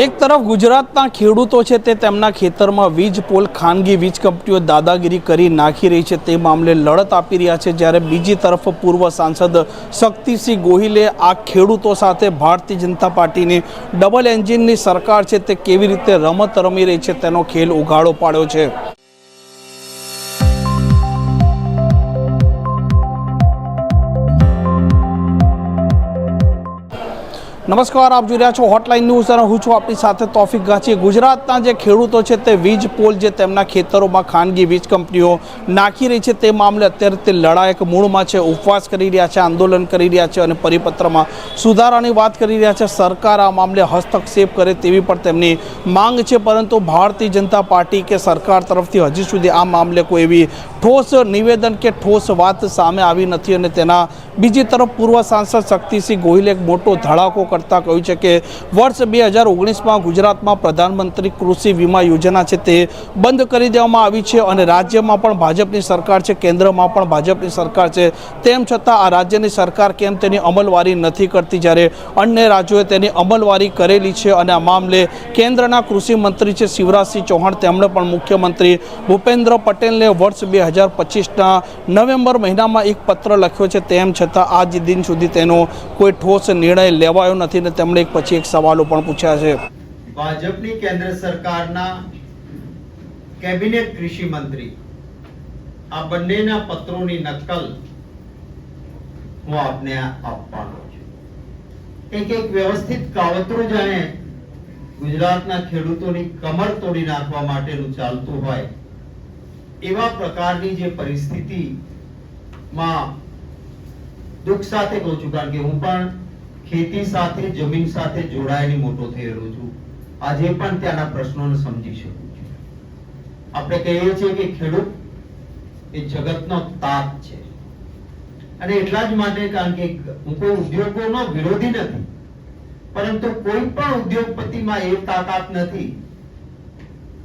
એક તરફ ગુજરાતના ખેડૂતો છે તે તેમના ખેતરમાં વીજ પોલ ખાનગી વીજ કંપનીઓ દાદાગીરી કરી નાખી રહી છે તે મામલે લડત આપી રહ્યા છે, જ્યારે બીજી તરફ પૂર્વ સાંસદ શક્તિસિંહ ગોહિલે આ ખેડૂતો સાથે ભારતીય જનતા પાર્ટીની ડબલ એન્જિનની સરકાર છે તે કેવી રીતે રમત રમી રહી છે તેનો ખેલ ઉઘાડો પાડ્યો છે। નમસ્કાર, આપ જોઈ રહ્યા છો હોટલાઇન ન્યૂઝ અને હું છું આપની સાથે તોફિક ગાંચી। ગુજરાતના જે ખેડૂતો છે તે વીજ પોલ જે તેમના ખેતરોમાં ખાનગી વીજ કંપનીઓ નાખી રહી છે તે મામલે અત્યારે તે લડાયક મૂળમાં છે, ઉપવાસ કરી રહ્યા છે, આંદોલન કરી રહ્યા છે અને પરિપત્રમાં સુધારાની વાત કરી રહ્યા છે। સરકાર આ મામલે હસ્તક્ષેપ કરે તેવી પણ તેમની માંગ છે, પરંતુ ભારતીય જનતા પાર્ટી કે સરકાર તરફથી હજી સુધી આ મામલે કોઈ એવી ઠોસ નિવેદન કે ઠોસ વાત સામે આવી નથી। અને તેના બીજી તરફ પૂર્વ સાંસદ શક્તિસિંહ ગોહિલે એક મોટો ધડાકો કરતા કહ્યું છે કે વર્ષ 2019માં ગુજરાતમાં પ્રધાનમંત્રી કૃષિ વીમા યોજના છે તે બંધ કરી દેવામાં આવી છે અને રાજ્યમાં પણ ભાજપની સરકાર છે, કેન્દ્રમાં પણ ભાજપની સરકાર છે, તેમ છતાં આ રાજ્યની સરકાર કેમ તેની અમલવારી નથી કરતી, જ્યારે અન્ય રાજ્યોએ તેની અમલવારી કરેલી છે। અને આ મામલે કેન્દ્રના કૃષિ મંત્રી છે શિવરાજસિંહ ચૌહાણ, તેમણે પણ મુખ્યમંત્રી ભૂપેન્દ્ર પટેલને વર્ષ 2025ના નવેમ્બર મહિનામાં એક પત્ર લખ્યો છે, તેમ છતાં આજ દિન સુધી તેનો કોઈ ઠોસ નિર્ણય લેવાયો નથી ને તેમણે એક પછી એક સવાલો પણ પૂછ્યા છે। ભાજપની કેન્દ્ર સરકારના કેબિનેટ કૃષિ મંત્રી આ બંનેના પત્રોની નકલ હું આપને આપવાનો છું। એક વ્યવસ્થિત કાવતરું જાણે ગુજરાતના ખેડૂતોની કમર તોડી નાખવા માટેનું ચાલતું હોય એવા પ્રકારની જે પરિસ્થિતિમાં દુઃખ સાથે કહું છું, કારણ કે હું પણ ખેતી સાથે, જમીન સાથે જોડાયેલી મોટો થયેલો છું, આજે પણ ત્યાંના પ્રશ્નોને સમજી શકું છું। આપણે કહીએ છીએ કે ખેડૂત એ જગતનો તાત છે અને એટલા જ માટે, કારણ કે હું કોઈ ઉદ્યોગોનો વિરોધી નથી, પરંતુ કોઈ પણ ઉદ્યોગપતિમાં એ તાકાત નથી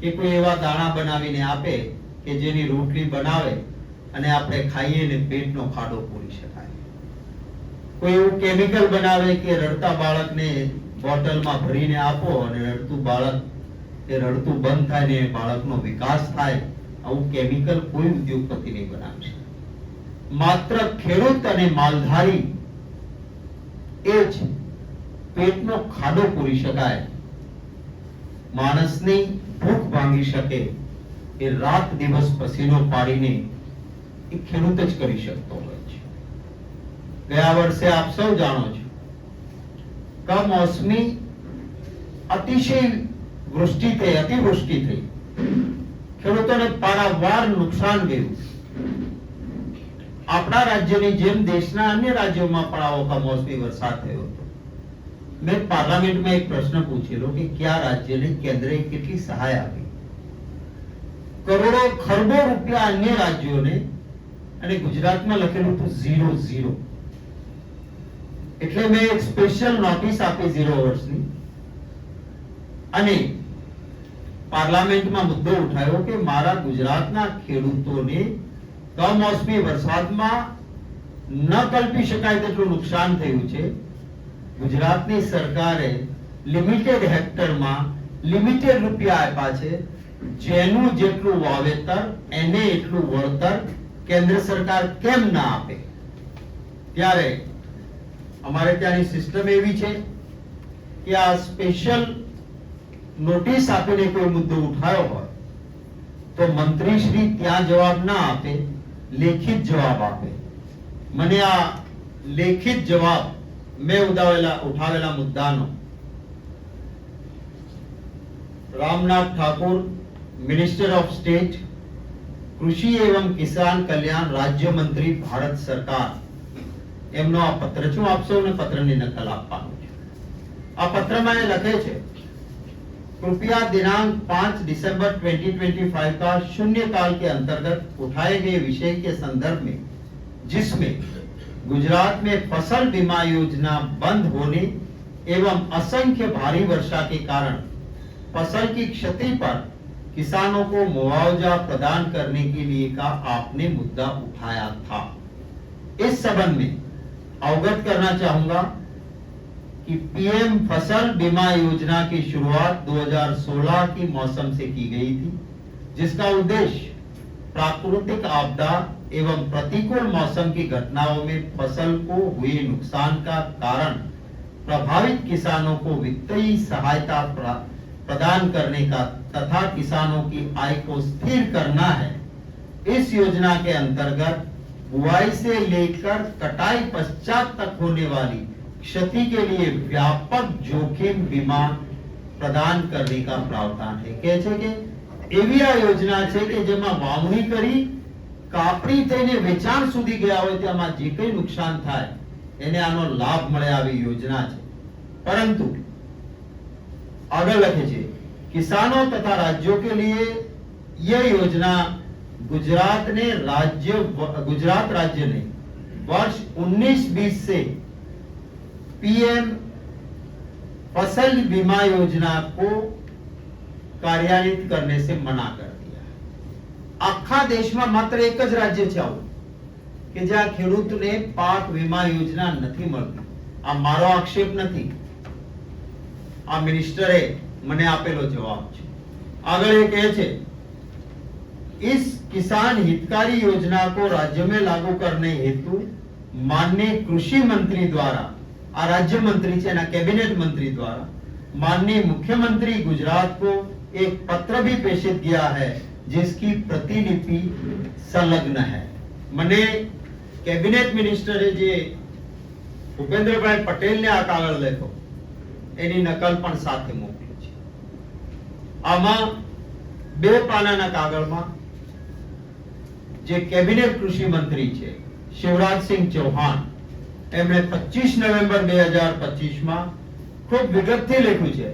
કે કોઈ એવા દાણા બનાવીને આપે કે જેની રોટલી બનાવે અને આપણે ખાઈએ ને પેટનો ખાડો પૂરી શકાય। કોઈ એવું કેમિકલ બનાવે કે રડતા બાળકને બોટલમાં ભરીને આપો અને રડતું બાળક એ રડતું બંધ થાય ને બાળકનો વિકાસ થાય, આવું કેમિકલ કોઈ ઉદ્યોગપતિ નહીં બનાવશે। માત્ર ખેડૂત અને માલધારી એ જ પેટનો ખાડો પૂરી શકાય, માણસની ભૂખ ભાંગી શકે એ રાત દિવસ પસીનો પાડીને એ ખેડૂત જ કરી શકતો હોય છે। ગયા વર્ષે આપ સૌ જાણો છો કમોસમી અતિશય વૃષ્ટિ થઈ, અતિવૃષ્ટિ થઈ, ખેડૂતોને પારાવાર નુકસાન ગયું। આપણા રાજ્યની જેમ દેશના અન્ય રાજ્યોમાં પણ આવો કમોસમી વરસાદ થયો હતો। મેં પાર્લામેન્ટમાં એક પ્રશ્ન પૂછેલો કે કયા રાજ્યને કેન્દ્રએ કેટલી સહાય આપી, કરોડો ખરબો રૂપિયા અન્ય રાજ્યોને, અને ગુજરાતમાં લખેલું હતું 0 એટલે મેં એક સ્પેશિયલ નોટિસ આપી 0 વર્ષની અને પાર્લામેન્ટમાં મુદ્દો ઉઠાવ્યો કે મારા ગુજરાતના ખેડૂતોને કમોસમી વરસાદમાં ન કલ્પી શકાય તેટલું નુકસાન થયું છે। ગુજરાતની સરકારે લિમિટેડ હેક્ટરમાં લિમિટેડ રૂપિયા આપ્યા છે, જેનું જેટલું વાવેતર એને એટલું વળતર કેન્દ્ર સરકાર કેમ ના આપે? ત્યારે અમારે ત્યાંની સિસ્ટમ એવી છે કે આ સ્પેશિયલ નોટિસ આપીને કોઈ મુદ્દો ઉઠાયો હોય તો મંત્રી શ્રી ત્યાં જવાબ ના આપે, લેખિત જવાબ આપે। મને આ લેખિત જવાબ મેં ઉઠાવેલા મુદ્દાનો Ramnath Thakur, minister of state कृषि एवं किसान कल्याण राज्य मंत्री भारत सरकार, એમનો આ પત્ર છે। આપ સૌને પત્રની નકલ આપવાનો છે। આ પત્રમાં એ લખે છે, कृपया दिनांक 5 दिसंबर 2025 का शून्यकाल के अंतर्गत उठाए गए विषय के संदर्भ में, जिसमें गुजरात में फसल बीमा योजना बंद होने एवं असंख्य भारी वर्षा के कारण फसल की क्षति पर किसानों को मुआवजा प्रदान करने के लिए का आपने मुद्दा उठाया था। इस संबंध में अवगत करना चाहूंगा कि पीएम फसल बीमा योजना की शुरुआत 2016 की मौसम से की गई थी, जिसका उद्देश्य प्राकृतिक आपदा एवं प्रतिकूल मौसम की घटनाओं में फसल को हुए नुकसान का कारण प्रभावित किसानों को वित्तीय सहायता प्रदान करने का तथा किसानों की आय को स्थिर करना है। इस योजना के अंतर्गत बुआई से लेकर कटाई पश्चात तक होने वाली क्षति के लिए व्यापक जोखिम बीमा प्रदान करने का प्रावधान है। કહે છે કે એવી આ યોજના છે કે જેમાં વાવણી કરી કાપણી થઈને વેચાણ સુધી ગયા હોય તેમાં જે કંઈ નુકસાન થાય એને આનો લાભ મળે આવી યોजना છે। પરંતુ આગળ લખે છે किसानों तथा राज्यों के लिए यह योजना गुजरात राज्य ने वर्ष 19-20 से पीएम फसल बीमा योजना को कार्यान्वित करने से मना कर दिया है। आखा देश में मात्र एक ज राज्य છે આવું કે જ્યાં ખેડૂતને પાક વીમા યોજના નથી મળતી। આ મારો આક્ષેપ નથી, આ મિનિસ્ટરે મને આપેલો જવાબ છે। આગળ એ કહે છે इस किसान हितकारी योजना को राज्य में लागू करने हेतु माननीय कृषि मंत्री द्वारा, आ राज्य मंत्री છે, कैबिनेट मंत्री द्वारा माननीय मुख्यमंत्री गुजरात को एक पत्र भी प्रेषित किया है, जिसकी प्रतिलिपि संलग्न है। मने कैबिनेट मिनिस्टरे जे भूपेन्द्र भाई पटेल ने आ कागળ લખ્યો એની નકલ પણ સાથે મોકલી છે। આમાં 2 પાનાના કાગળમાં જે કેબિનેટ કૃષિ મંત્રી છે શિવરાજ સિંહ ચૌહાણ એમણે 25 નવેમ્બર 2025 માં ખૂબ વિગતથી લખ્યું છે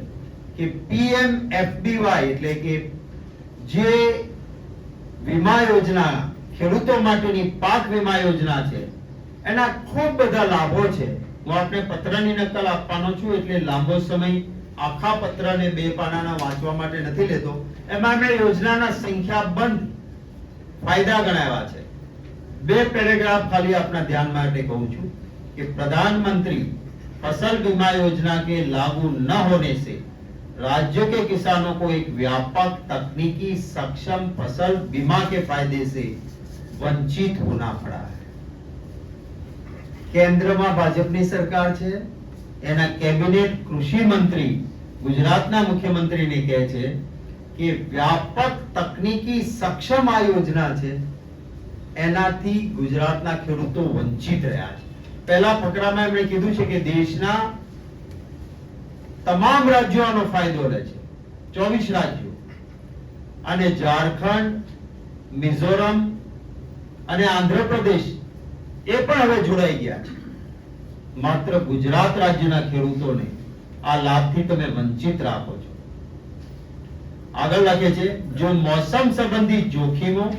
કે પીએમએફબીવાય એટલે કે જે વીમા યોજના ખેડૂતો માટેની પાક વીમા યોજના છે એના ખૂબ બધા લાભો છે। હું આપને પત્રની નકલ આપવાનો છું એટલે લાંબો સમય આખા પત્રને 2 પાનાના વાંચવા માટે નથી લેતો। એમાં મેં યોજનાના સંખ્યાબંધ फायदा गणाया है। 2 पैराग्राफ खाली अपना ध्यान માટે कहूं છું कि प्रधानमंत्री फसल बीमा योजना के लागू न होने से राज्य के किसानों को एक व्यापक तकनीकी सक्षम फसल बीमा के फायदे से वंचित होना पड़ा है। केंद्र में भाजपनी सरकार છે, એના કેબિનેટ કૃષિ મંત્રી ગુજરાતના મુખ્યમંત્રીને કહે છે કે વ્યાપક તકનીકી સક્ષમ આ યોજના છે એનાથી ગુજરાતના ખેડૂતો વંચિત રહ્યા છે। પહેલા ફકરામાં એમણે કીધું છે કે દેશના તમામ રાજ્યો આનો ફાયદો લે છે, 24 રાજ્યો, અને ઝારખંડ, મિઝોરમ અને આંધ્રપ્રદેશ એ પણ હવે જોડાઈ ગયા છે। માત્ર ગુજરાત રાજ્યના ખેડૂતોને આ લાભથી તમે વંચિત રાખો છો। આગળ લખે છે जो मौसम संबंधी जोखिमों,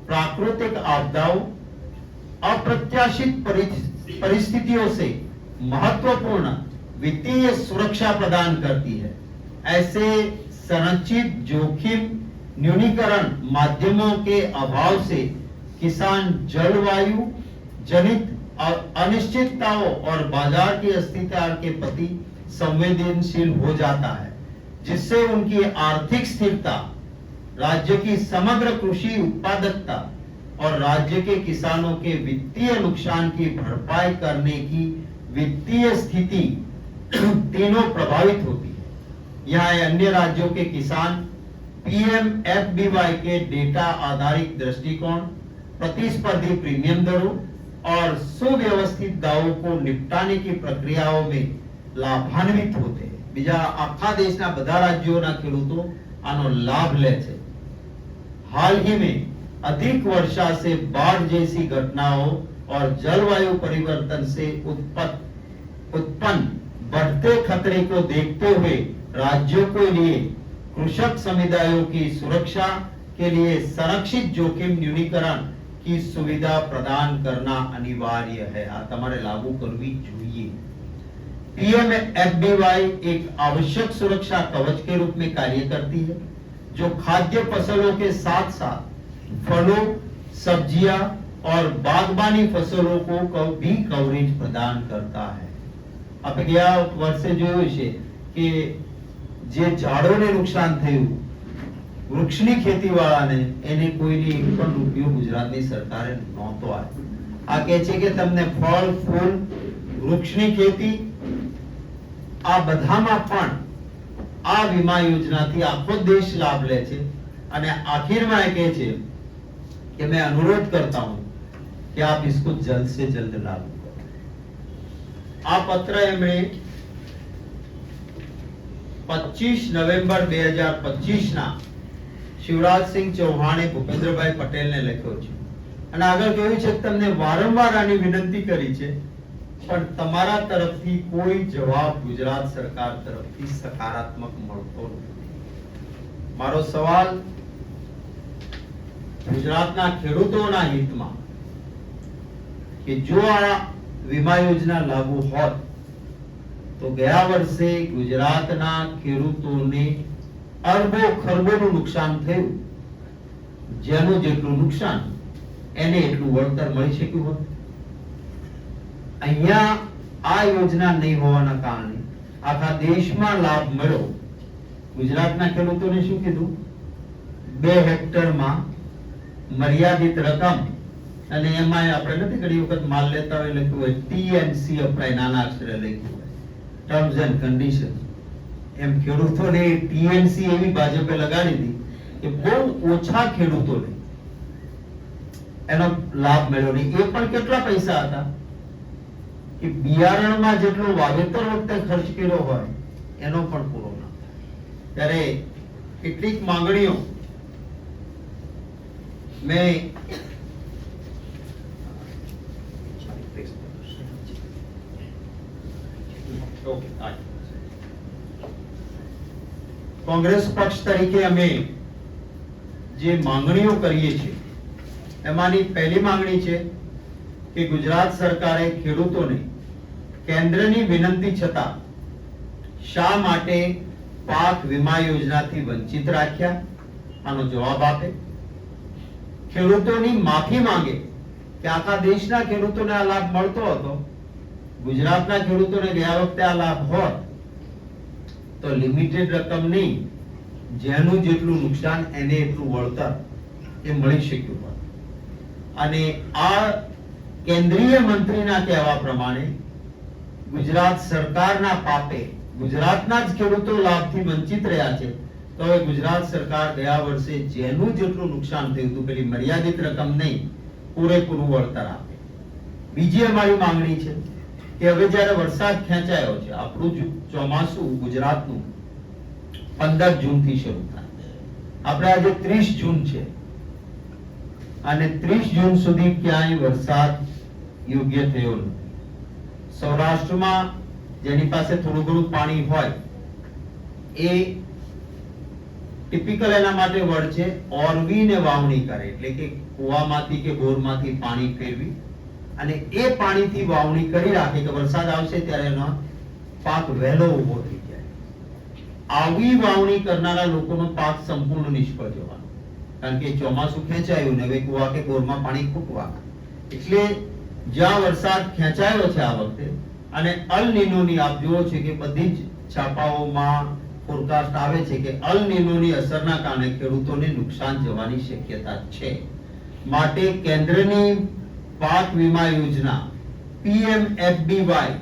प्राकृतिक आपदाओं, अप्रत्याशित परिस्थितियों से महत्वपूर्ण वित्तीय सुरक्षा प्रदान करती है, ऐसे संरचित जोखिम न्यूनीकरण माध्यमों के अभाव से किसान जलवायु जनित अनिश्चितताओं और बाजार की अस्थिरता के प्रति संवेदनशील हो जाता है, जिससे उनकी आर्थिक स्थिरता, राज्य की समग्र कृषि उत्पादकता और राज्य के किसानों के वित्तीय नुकसान की भरपाई करने की वित्तीय स्थिति तीनों प्रभावित होती है। यहाँ अन्य राज्यों के किसान पीएमएफबीवाई के डेटा आधारित दृष्टिकोण, प्रतिस्पर्धी प्रीमियम दरों और सुव्यवस्थित दावों को निपटाने की प्रक्रियाओं में लाभान्वित होते हैं। બીજા આખા દેશના બધા રાજ્યોના ખેડૂતો આનો લાભ લે છે। हाल ही में अधिक वर्षा से बाढ़ जैसी घटनाओं और जलवायु परिवर्तन से उत्पन्न बढ़ते खतरे को देखते हुए राज्यों के लिए कृषक समुदायों की सुरक्षा के लिए संरक्षित जोखिम न्यूनीकरण की सुविधा प्रदान करना अनिवार्य है। आ તમારે लागू करवी જોઈએ। पीएमएफबीवाई एक आवश्यक सुरक्षा कवच के रूप में कार्य करती है, जो खाद्य फसलों के साथ साथ फलों, सब्जियां और बागबानी फसलों को भी कवरेज प्रदान करता है। આપણે ગયા વર્ષે જોયું છે કે જે ઝાડોને નુકસાન થયું, વૃક્ષની ખેતી વાળાને, એને કોઈની એક પણ રૂપિયો ગુજરાતની સરકારે નહોતો આપ્યો. આ કહે છે કે તમને ફળ, ફૂલ, વૃક્ષની ખેતી, આ બધામાં પણ આ વીમા યોજનાથી આખો દેશ લાભ લે છે. અને આખિરમાં એ કહે છે કે मैं अनुरोध करता हूं कि आप इसको जल्द से जल्द लागू करो. આ પત્ર એમણે 25 નવેમ્બર 2025 ના શિવરાજસિંહ ચૌહાણે ભૂપેન્દ્રભાઈ પટેલને લખ્યો છે. અને આગળ કહ્યું છે કે તમને વારંવાર આની વિનંતી કરી છે, પણ તમારા તરફથી કોઈ જવાબ ગુજરાત સરકાર તરફથી સકારાત્મક મળતો નથી. મારો સવાલ ગુજરાતના ખેડૂતોના હિતમાં કે જો આ વીમા યોજના લાગુ હોત તો ગયા વર્ષે ગુજરાતના ખેડૂતોને અરબો ખરબોનું નુકસાન થયું, જેનું જેટલું નુકસાન એને એટલું વળતર મળી શક્યું હોત. અહીંયા આ યોજના નહીં હોવાના કારણે આખા દેશમાં લાભ મળ્યો. ગુજરાતના ખેડૂતોને શું કીધું? 2 હેક્ટરમાં મર્યાદિત રકમ, અને એમાં આપણે નથી ઘણી વખત માલ લેતા હોય લખ્યું હોય ટીએનસી અપ્લાય, નાના અક્ષરે લખ્યું હોય ટર્મ્સ એન્ડ કન્ડિશન. એમ ખેડૂતોને ટીએનસી એવી ભાજપે લગાડી હતી કે બહુ ઓછા ખેડૂતોને એનો લાભ મળ્યો નહીં. એ પણ કેટલા પૈસા હતા કે બિયારણમાં જેટલો વાવેતર વખતે ખર્ચ કર્યો હોય એનો પણ પૂરો ના. ત્યારે કેટલીક માંગણીઓ મેં કોંગ્રેસ પક્ષ તરીકે અમે જે માંગણીઓ કરીએ છીએ એમાંની પહેલી માંગણી છે કે ગુજરાત સરકારે ખેડૂતોને કેન્દ્રની વિનંતી છતાં શા માટે પાક વીમા યોજનાથી વંચિત રાખ્યા, આનો જવાબ આપે. ખેડૂતોની માફી માંગે કે આખા દેશના ખેડૂતોને આ લાભ મળતો હતો, ગુજરાતના ખેડૂતોને ગયા વખતે આ લાભ હોત તો લિમિટેડ રકમ નહીં, જેનું જેટલું નુકસાન એને એટલું વળતર એ મળી શક્યું હોત. અને આ કેન્દ્રીય મંત્રીના કહેવા પ્રમાણે ગુજરાત સરકારના પાપે ગુજરાતના જ ખેડૂતો લાભથી વંચિત રહ્યા છે. તો હવે ગુજરાત સરકાર ગયા વર્ષે જેનું જેટલું નુકસાન થયું હતું પેલી મર્યાદિત રકમ નહીં, પૂરેપૂરું વળતર આપે. બીજી અમારી માંગણી છે કે હવે જ્યારે વરસાદ ખેંચાયો છે, આપણું ચોમાસું ગુજરાતનું 15 જૂનથી શરૂ થાય. આપણે આજે 30 જૂન છે અને 30 જૂન સુધી ક્યાંય વરસાદ યોગ્ય થયો નથી. સૌરાષ્ટ્રમાં જેની પાસે થોડું ઘણું પાણી હોય એ ટિપિકલ એના માટે વર્ડ છે ઓરવીને વાવણી કરે, એટલે કે કુવામાંથી કે બોરમાંથી પાણી ફેરવી અને એ પાણીથી વાવણી કરી રાખે કે વરસાદ આવશે ત્યારે એનો પાક વહેલો ઉભો થઈ જાય. આવી વાવણી કરનારા લોકોનો પાક સંપૂર્ણ નિષ્ફળ જવાનો, કારણ કે ચોમાસું ખેંચાયું ને હવે કુવા કે બોરમાં પાણી ખૂટવા. એટલે જ્યાં વરસાદ ખેંચાયો છે આ વખતે અને અલ નીનોની આપ જુઓ છે કે બધી જ છાપાઓમાં ફોરકાસ્ટ આવે છે કે અલ નીનોની અસરના કારણે ખેડૂતોને નુકસાન જવાની શક્યતા છે. માટે કેન્દ્રની પાક વીમા યોજના પીએમએફબીવાય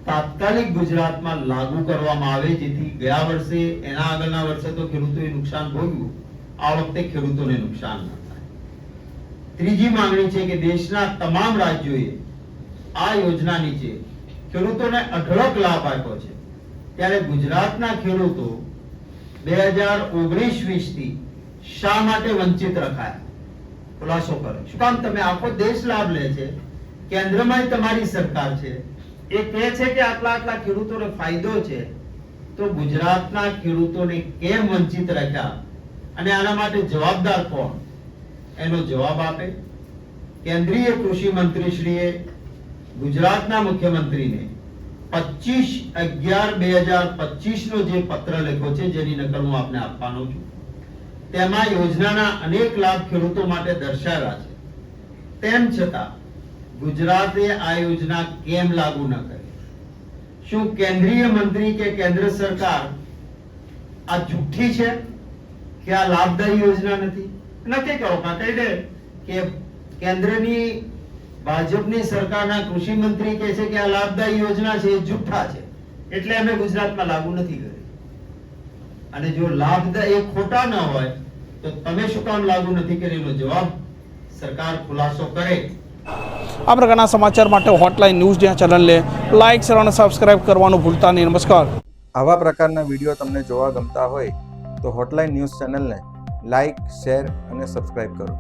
તાત્કાલિક ગુજરાતમાં લાગુ કરવામાં આવે, જેથી ગયા વર્ષે એના આગળના વર્ષે તો ખેડૂતોએ નુકસાન ભોગવ્યું, આ વખતે ખેડૂતોને નુકસાન ન થાય. ત્રીજી માંગણી છે કે દેશના તમામ રાજ્યોએ આ યોજના નીચે ખેડૂતોને અઢળક લાભ આપ્યો છે, ત્યારે ગુજરાતના ખેડૂતો 2019-20 થી શા માટે વંચિત રખાયા? ખુલાસો કરો. શું કામ? તમે આખો દેશ લાભ લે છે, કેન્દ્રમાં તમારી સરકાર છે, એ કહે છે કે આટલા આટલા ખેડૂતોને ફાયદો છે, તો ગુજરાતના ખેડૂતોને કેમ વંચિત રાખ્યા અને આના માટે જવાબદાર કોણ? એનો જવાબ આપે. કેન્દ્રીય કૃષિ મંત્રીશ્રીએ ગુજરાતના મુખ્યમંત્રીને 25/11/2025 નો જે પત્ર લખ્યો છે, જેની નકલ હું આપને આપવાનો છું, તેમાં યોજનાના અનેક લાભ ખેડૂતો માટે દર્શાવ્યા છે. તેમ છતાં ગુજરાતે આ યોજના કેમ લાગુ ન કરી? શું કેન્દ્રીય મંત્રી કે કેન્દ્ર સરકાર આ જુઠ્ઠી છે કે આ લાભદાયી યોજના નથી? નક્કી કરો, કહી દે કે કેન્દ્રની ભાજપની સરકારના કૃષિ મંત્રી કહે છે કે આ લાભદાયી યોજના છે, એ જુઠ્ઠા છે, એટલે અમે ગુજરાતમાં લાગુ નથી કરી. અને જો લાભદાયી એ ખોટા ન હોય તો તમે શું કામ લાગુ નથી કરી? એનો જવાબ સરકાર ખુલાસો કરે. આ પ્રકારના સમાચાર માટે હોટલાઇન ન્યૂઝ ચેનલને લાઇક, શેર અને સબસ્ક્રાઇબ કરવાનું ભૂલતા નહીં. નમસ્કાર. આવા પ્રકારના વિડીયો તમને જોવા ગમતા હોય તો હોટલાઇન ન્યૂઝ ચેનલને લાઇક, શેર અને સબસ્ક્રાઇબ કરો.